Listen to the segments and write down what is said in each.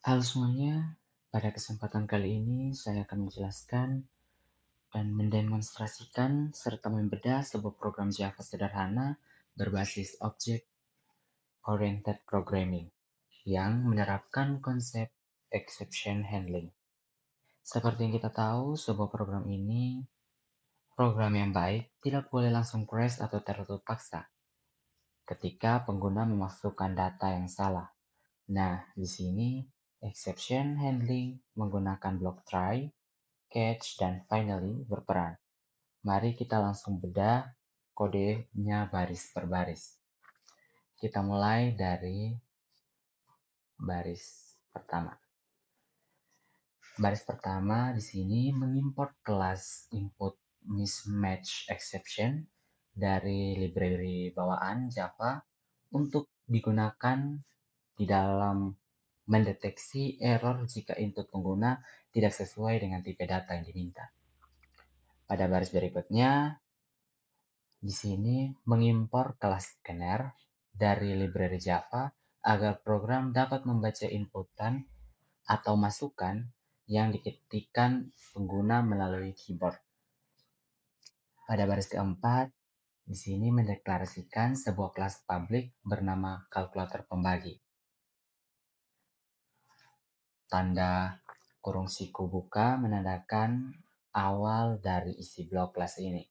Halo semuanya, pada kesempatan kali ini saya akan menjelaskan dan mendemonstrasikan serta membedah sebuah program Java sederhana berbasis Object Oriented Programming yang menerapkan konsep exception handling. Seperti yang kita tahu, sebuah program ini program yang baik tidak boleh langsung crash atau tertutup paksa ketika pengguna memasukkan data yang salah. Nah, di sini exception handling menggunakan blok try, catch, dan finally berperan. Mari kita langsung bedah kodenya baris per baris. Kita mulai dari baris pertama. Baris pertama di sini mengimport kelas input mismatch exception dari library bawaan Java untuk digunakan di dalam mendeteksi error jika input pengguna tidak sesuai dengan tipe data yang diminta. Pada baris berikutnya, di sini mengimpor kelas scanner dari library Java agar program dapat membaca inputan atau masukan yang diketikkan pengguna melalui keyboard. Pada baris keempat, di sini mendeklarasikan sebuah kelas public bernama kalkulator pembagi. Tanda kurung siku buka menandakan awal dari isi blok kelas ini.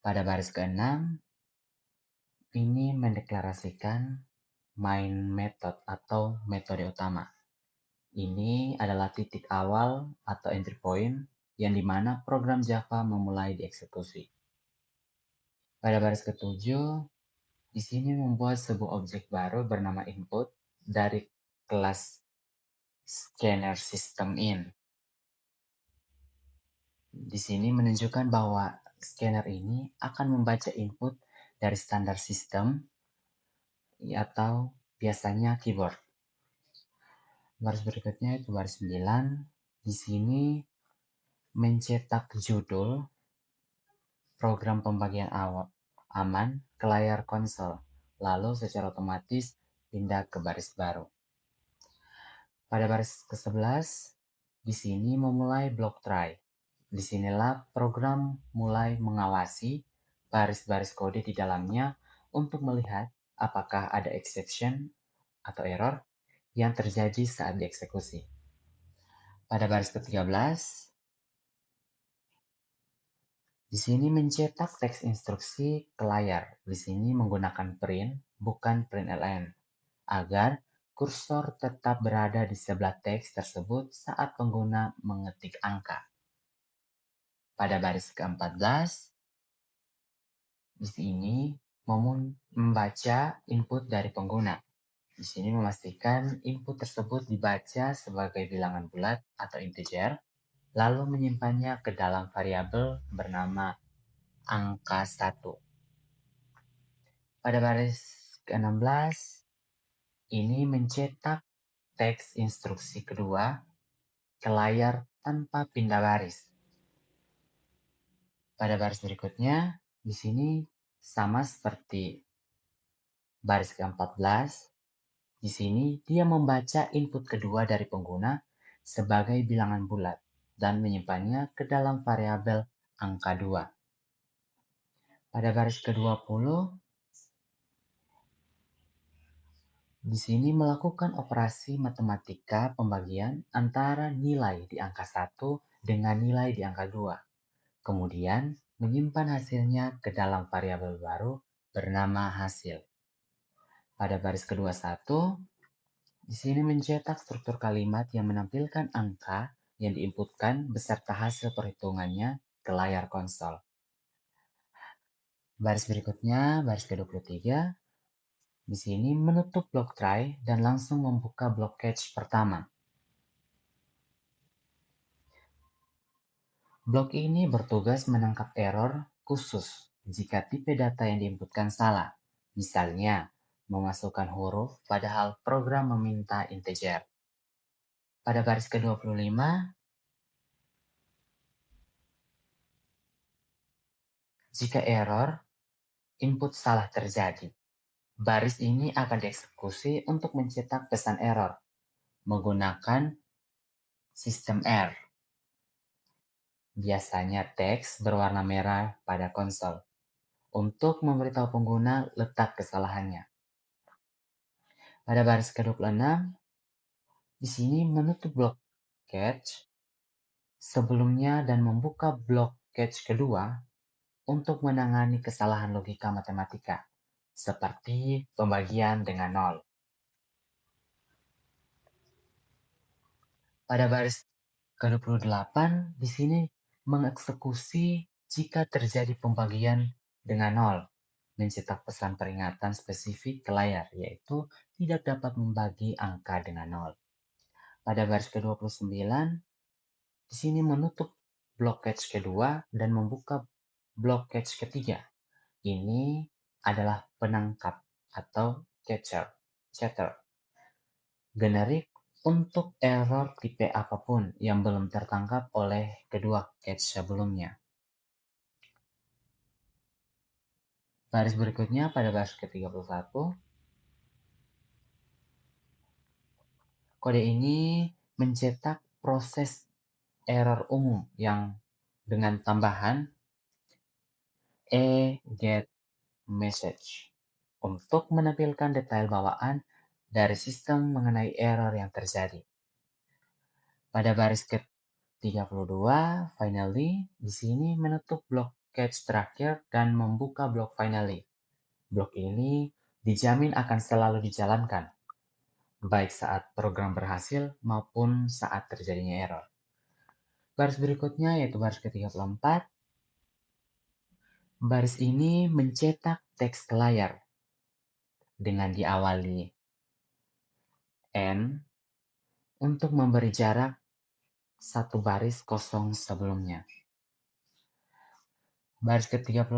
Pada baris keenam, ini mendeklarasikan main method atau metode utama. Ini adalah titik awal atau entry point yang dimana program Java memulai dieksekusi. Pada baris ketujuh, di sini membuat sebuah objek baru bernama input dari kelas scanner system in. Di sini menunjukkan bahwa scanner ini akan membaca input dari standar sistem atau biasanya keyboard. Baris berikutnya itu baris 9. Di sini mencetak judul program pembagian aman ke layar konsol, lalu secara otomatis pindah ke baris baru. Pada baris ke-11, di sini memulai blok try. Disinilah program mulai mengawasi baris-baris kode di dalamnya untuk melihat apakah ada exception atau error yang terjadi saat dieksekusi. Pada baris ke-13, di sini mencetak teks instruksi ke layar. Di sini menggunakan print, bukan println, agar kursor tetap berada di sebelah teks tersebut saat pengguna mengetik angka. Pada baris ke-14, di sini membaca input dari pengguna. Di sini memastikan input tersebut dibaca sebagai bilangan bulat atau integer, lalu menyimpannya ke dalam variabel bernama angka 1. Pada baris ke-16, ini mencetak teks instruksi kedua ke layar tanpa pindah baris. Pada baris berikutnya, di sini sama seperti baris ke-14, di sini dia membaca input kedua dari pengguna sebagai bilangan bulat dan menyimpannya ke dalam variabel angka 2. Pada baris ke-20, di sini melakukan operasi matematika pembagian antara nilai di angka 1 dengan nilai di angka 2. Kemudian menyimpan hasilnya ke dalam variabel baru bernama hasil. Pada baris ke-21, di sini mencetak struktur kalimat yang menampilkan angka yang diinputkan beserta hasil perhitungannya ke layar konsol. Baris berikutnya, baris ke-23, di sini menutup blok try dan langsung membuka blok catch pertama. Blok ini bertugas menangkap error khusus jika tipe data yang diinputkan salah. Misalnya, memasukkan huruf padahal program meminta integer. Pada baris ke-25, jika error input salah terjadi, baris ini akan dieksekusi untuk mencetak pesan error. menggunakan sistem R. Biasanya teks berwarna merah pada konsol untuk memberitahu pengguna letak kesalahannya. Pada baris ke-26, di sini menutup blok catch sebelumnya dan membuka blok catch kedua untuk menangani kesalahan logika matematika, seperti pembagian dengan nol. Pada baris ke-28, di sini mengeksekusi jika terjadi pembagian dengan nol, mencetak pesan peringatan spesifik ke layar, yaitu tidak dapat membagi angka dengan nol. Pada baris ke-29, di sini menutup blok catch kedua dan membuka blok catch ketiga. Ini adalah penangkap atau chatter. Generik untuk error tipe apapun yang belum tertangkap oleh kedua catch sebelumnya. Baris berikutnya pada baris ke-31, kode ini mencetak proses error umum yang dengan tambahan get message untuk menampilkan detail bawaan dari sistem mengenai error yang terjadi. Pada baris ke-32, finally, di sini menutup blok catch terakhir dan membuka blok finally. Blok ini dijamin akan selalu dijalankan, baik saat program berhasil maupun saat terjadinya error. Baris berikutnya yaitu baris ke-34. Baris ini mencetak teks ke layar dengan diawali N untuk memberi jarak satu baris kosong sebelumnya. Baris ke-35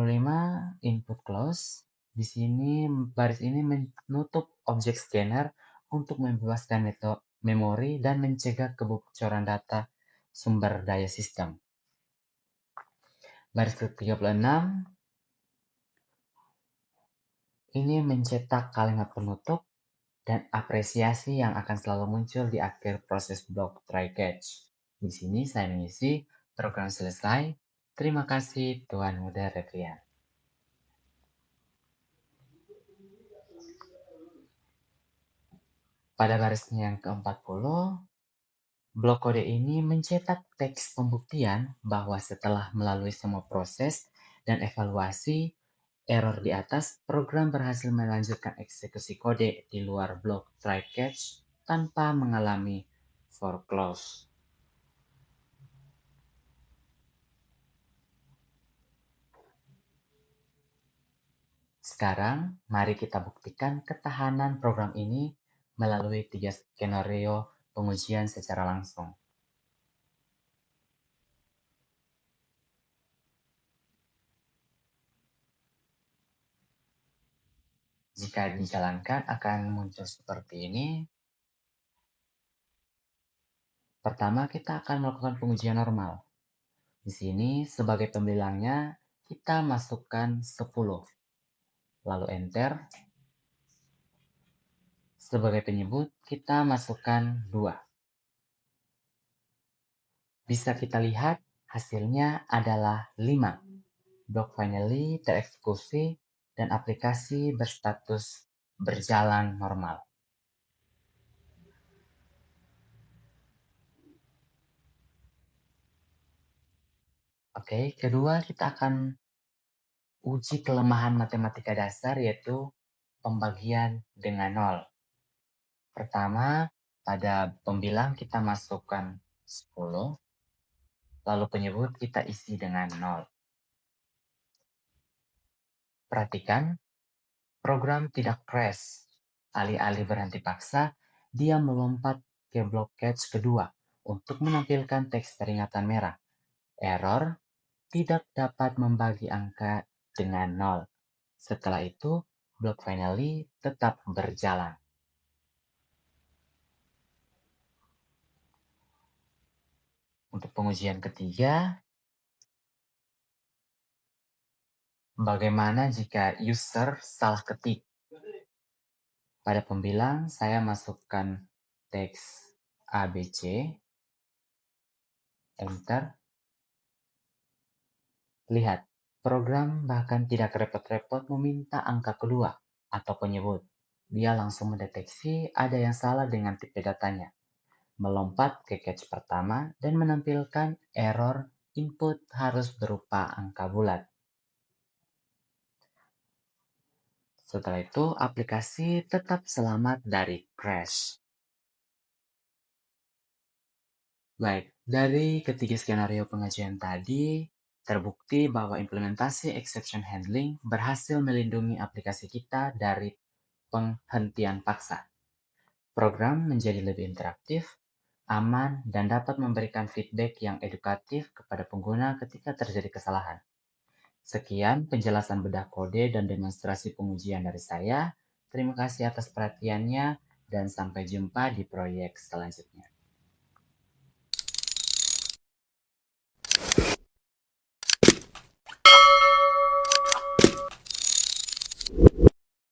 input close. Di sini baris ini menutup objek scanner untuk membebaskan memori dan mencegah kebocoran data sumber daya sistem. Baris ke-36 ini mencetak kalimat penutup dan apresiasi yang akan selalu muncul di akhir proses blok try catch. Di sini saya mengisi, program selesai. Terima kasih Tuan Muda Retrian. Pada barisnya yang ke-40, blok kode ini mencetak teks pembuktian bahwa setelah melalui semua proses dan evaluasi error di atas, program berhasil melanjutkan eksekusi kode di luar blok try catch tanpa mengalami foreclose. Sekarang, mari kita buktikan ketahanan program ini melalui 3 skenario pengujian secara langsung. Jika dijalankan akan muncul seperti ini. Pertama, kita akan melakukan pengujian normal. Di sini, sebagai pembilangnya, kita masukkan 10. Lalu enter. Sebagai penyebut, kita masukkan 2. Bisa kita lihat hasilnya adalah 5. Blok finally tereksekusi dan aplikasi berstatus berjalan normal. Oke, kedua kita akan uji kelemahan matematika dasar yaitu pembagian dengan nol. Pertama, pada pembilang kita masukkan 10, lalu penyebut kita isi dengan 0. Perhatikan, program tidak crash. Alih-alih berhenti paksa, dia melompat ke blok catch kedua untuk menampilkan teks peringatan merah. Error, tidak dapat membagi angka dengan 0. Setelah itu, blok finally tetap berjalan. Untuk pengujian ketiga, bagaimana jika user salah ketik? Pada pembilang, saya masukkan teks ABC, enter. Lihat, program bahkan tidak repot-repot meminta angka kedua atau penyebut. Dia langsung mendeteksi ada yang salah dengan tipe datanya, melompat ke cache pertama dan menampilkan error input harus berupa angka bulat. Setelah itu, aplikasi tetap selamat dari crash. Baik, dari ketiga skenario pengajian tadi, terbukti bahwa implementasi exception handling berhasil melindungi aplikasi kita dari penghentian paksa. Program menjadi lebih interaktif, aman, dan dapat memberikan feedback yang edukatif kepada pengguna ketika terjadi kesalahan. Sekian penjelasan bedah kode dan demonstrasi pengujian dari saya. Terima kasih atas perhatiannya, dan sampai jumpa di proyek selanjutnya.